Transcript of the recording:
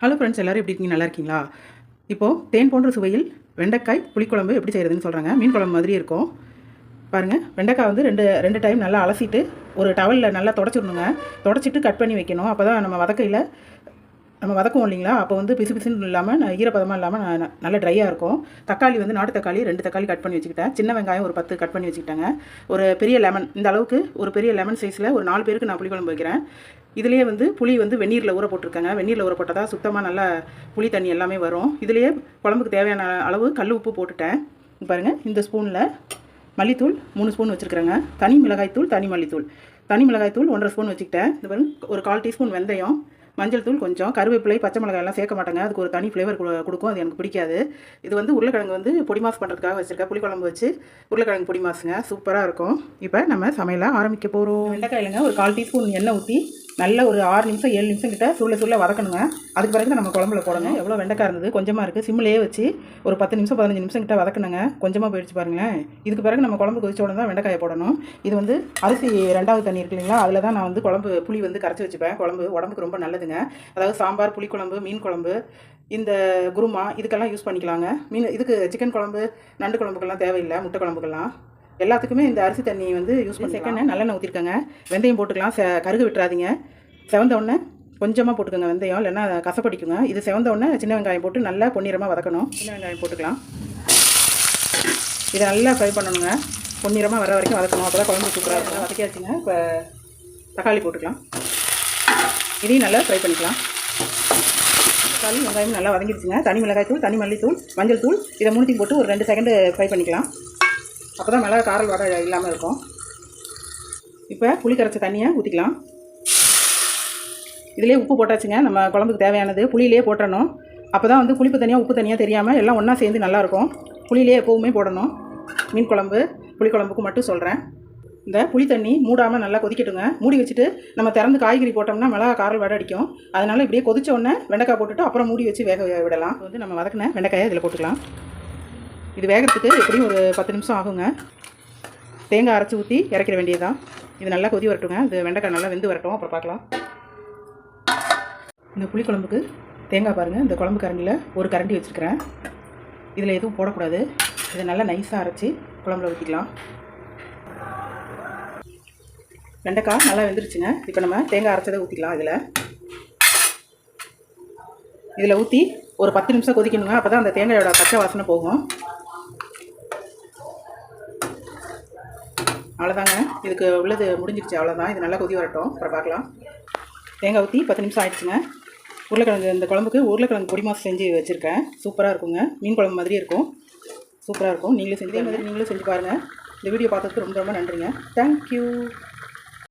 Hello friends, எல்லோரும் எப்படி இருக்கீங்க? நல்லா இருக்கீங்களா? இப்போது தேன் போன்ற சுவையில் வெண்டைக்காய் புளிக்குழம்பு எப்படி செய்கிறதுன்னு சொல்கிறாங்க. மீன் குழம்பு மாதிரி இருக்கும் பாருங்கள். வெண்டைக்காய் வந்து ரெண்டு டைம் நல்லா அலசிட்டு ஒரு டவலில் நல்லா தொடச்சிடணுங்க. தொடச்சிட்டு கட் பண்ணி வைக்கணும். அப்போ தான் நம்ம வதக்குவோம் இல்லைங்களா, அப்போ வந்து பிசு பிசுன்னு இல்லாமல் ஈரப்பதமாக இல்லாமல் நல்லா ட்ரையாக இருக்கும். தக்காளி வந்து நாட்டு தக்காளி 2 தக்காளி கட் பண்ணி வச்சுக்கிட்டேன். சின்ன வெங்காயம் ஒரு 10 கட் பண்ணி வச்சுக்கிட்டேங்க. ஒரு பெரிய லெமன், இந்த அளவுக்கு ஒரு பெரிய லெமன் சைஸில் ஒரு 4 பேருக்கு நான் புளிக்குழம்பு வைக்கிறேன். இதிலேயே வந்து புளி வந்து வெந்நீரில் ஊற போட்டிருக்கேங்க. வெந்நீரில் ஊற போட்டால் தான் சுத்தமாக நல்லா புளி தண்ணி எல்லாமே வரும். இதிலேயே குழம்புக்கு தேவையான அளவு கல் உப்பு போட்டுட்டேன். பாருங்கள், இந்த ஸ்பூனில் மல்லித்தூள் 3 ஸ்பூன் வச்சுருக்கிறேங்க. தனி மிளகாய்த்தூள், தனி மல்லித்தூள், தனி மிளகாய்த்தூள் 1.5 ஸ்பூன் வச்சுக்கிட்டேன். இந்த பாருங்கள், ஒரு 1/4 டீஸ்பூன் வெந்தயம், மஞ்சள் தூள் கொஞ்சம், கருவேப்பிலை, பச்சை மிளகாய் எல்லாம் சேர்க்க மாட்டேங்க. அதுக்கு ஒரு தனி ஃப்ளேவர் கொடுக்கும். அது எனக்கு பிடிக்காது. இது வந்து உருளைக்கிழங்கு வந்து பொடி மாஸ் பண்ணுறதுக்காக வச்சுருக்கேன். புளிக்குழம்பு வச்சு உருளைக்கிழங்கு பொடி மாசுங்க, சூப்பராக இருக்கும். இப்போ நம்ம சமையலை ஆரம்பிக்க போகிறோம். வெண்டைக்காயிலங்க ஒரு 1/4 டீஸ்பூன் எண்ணெய் ஊற்றி நல்ல ஒரு 6 நிமிஷம் 7 நிமிஷம் கிட்ட சுருள வதக்கணுங்க. அதுக்கு பிறகு நம்ம குழம்புல போடணும். எவ்வளோ வெண்டைக்காய் இருந்தது, கொஞ்சமாக இருக்குது. சிம்மிலேயே வச்சு ஒரு 10 நிமிஷம் 15 நிமிஷம் கிட்ட வதக்கணுங்க. கொஞ்சமாக போயிடுச்சு பாருங்களேன். இதுக்கு பிறகு நம்ம குழம்பு கொதிச்ச உடனே தான் வெண்டைக்காயை போடணும். இது வந்து அரிசி 2வது தண்ணி இருக்கு இல்லைங்களா, அதில் தான் நான் வந்து குழம்பு புளி வந்து கரைச்சி வச்சுப்பேன். குழம்பு உடம்புக்கு ரொம்ப நல்லதுங்க. அதாவது சாம்பார், புளிக்குழம்பு, மீன் குழம்பு, இந்த குருமா இதுக்கெல்லாம் யூஸ் பண்ணிக்கலாங்க. இதுக்கு சிக்கன் குழம்பு, நண்டு குழம்புக்கெல்லாம் தேவையில்லை. முட்டை குழம்புக்கெல்லாம் எல்லாத்துக்குமே இந்த அரிசி தண்ணி வந்து யூஸ் பண்ணி. செகண்ட் நல்லெண்ணெய் ஊற்றிருக்கேங்க. வெந்தயம் போட்டுக்கலாம். கருகு விட்டுறாதீங்க. செவந்த உடனே கொஞ்சமாக போட்டுக்கோங்க வெந்தயம், இல்லைன்னா கசப்படிக்குங்க. இது செவந்த உடனே சின்ன வெங்காயம் போட்டு நல்லா பொன்னிறமாக வதக்கணும். சின்ன வெங்காயம் போட்டுக்கலாம். இதை நல்லா ஃப்ரை பண்ணணுங்க. பொன்னிறமாக வர வரைக்கும் வதக்கணும். அப்போ தான் குழம்பு சூப்பராக இருக்கும். வதக்கியாச்சுங்க. இப்போ தக்காளி போட்டுக்கலாம். இதையும் நல்லா ஃப்ரை பண்ணிக்கலாம். தக்காளி வெங்காயம் நல்லா வதங்கிடுச்சுங்க. தனி மிளகாய்த்தூள், தனி மல்லித்தூள், மஞ்சள் தூள், இதை 3 போட்டு ஒரு 2 செகண்டு ஃப்ரை பண்ணிக்கலாம். அப்போ தான் மிளகா காரல் வடை இல்லாமல் இருக்கும். இப்போ புளி கரைச்ச தண்ணியை ஊற்றிக்கலாம். இதிலே உப்பு போட்டாச்சுங்க. நம்ம குழம்புக்கு தேவையானது புளியிலே போட்டணும். அப்போ தான் வந்து புளிப்பு தனியாக உப்பு தனியாக தெரியாமல் எல்லாம் ஒன்றா சேர்ந்து நல்லாயிருக்கும். புளியிலே எப்போவுமே போடணும். மீன் குழம்பு புளிக்குழம்புக்கு மட்டும் சொல்கிறேன். இந்த புளி தண்ணி மூடாமல் நல்லா கொதிக்கட்டுங்க. மூடி வச்சுட்டு நம்ம திறந்து காய்கறி போட்டோம்னா மிளகா காரல் வடை அடிக்கும். அதனால் இப்படியே கொதிச்ச உடனே வெண்டைக்காய் போட்டுட்டு அப்புறம் மூடி வச்சு வேக விடலாம். வந்து நம்ம வதக்கின வெண்டைக்காயை இதில் போட்டுக்கலாம். இது வேகிறதுக்கு எப்படியும் ஒரு 10 நிமிஷம் ஆகுங்க. தேங்காய் அரைச்சி ஊற்றி இறக்கிற வேண்டியதுதான். இது நல்லா கொதி வரட்டுங்க. இது வெண்டைக்காய் நல்லா வெந்து வரட்டும், அப்புறம் பார்க்கலாம். இந்த புளிக்குழம்புக்கு தேங்காய் பாருங்கள், இந்த குழம்பு கரண்டியில் ஒரு கரண்டி வச்சுருக்கிறேன். இதில் எதுவும் போடக்கூடாது. இதை நல்லா நைஸாக அரைச்சி குழம்புல ஊற்றிக்கலாம். வெண்டைக்காய் நல்லா வெந்துருச்சுங்க. இப்போ நம்ம தேங்காய் அரைச்சதை ஊற்றிக்கலாம். இதில் ஊற்றி ஒரு 10 நிமிஷம் கொதிக்கணுங்க. அப்போ தான் அந்த தேங்காயோட பச்சை வாசனை போகும். அவ்வளோதாங்க, இதுக்கு உள்ளது முடிஞ்சிடுச்சு. அவ்வளோதான். இது நல்லா கொதி வரட்டும், அப்புறம் பார்க்கலாம். தேங்காய் ஊற்றி 10 நிமிஷம் ஆகிடுச்சுங்க. உருளைக்கிழங்கு, இந்த குழம்புக்கு உருளைக்கிழங்கு பொடி மாஸ் செஞ்சு வச்சுருக்கேன். சூப்பராக இருக்குங்க. மீன் குழம்பு மாதிரியே இருக்கும். சூப்பராக இருக்கும். நீங்களும் செஞ்சு பாருங்கள். இந்த வீடியோ பார்த்ததுக்கு ரொம்ப ரொம்ப நன்றிங்க. தேங்க்யூ.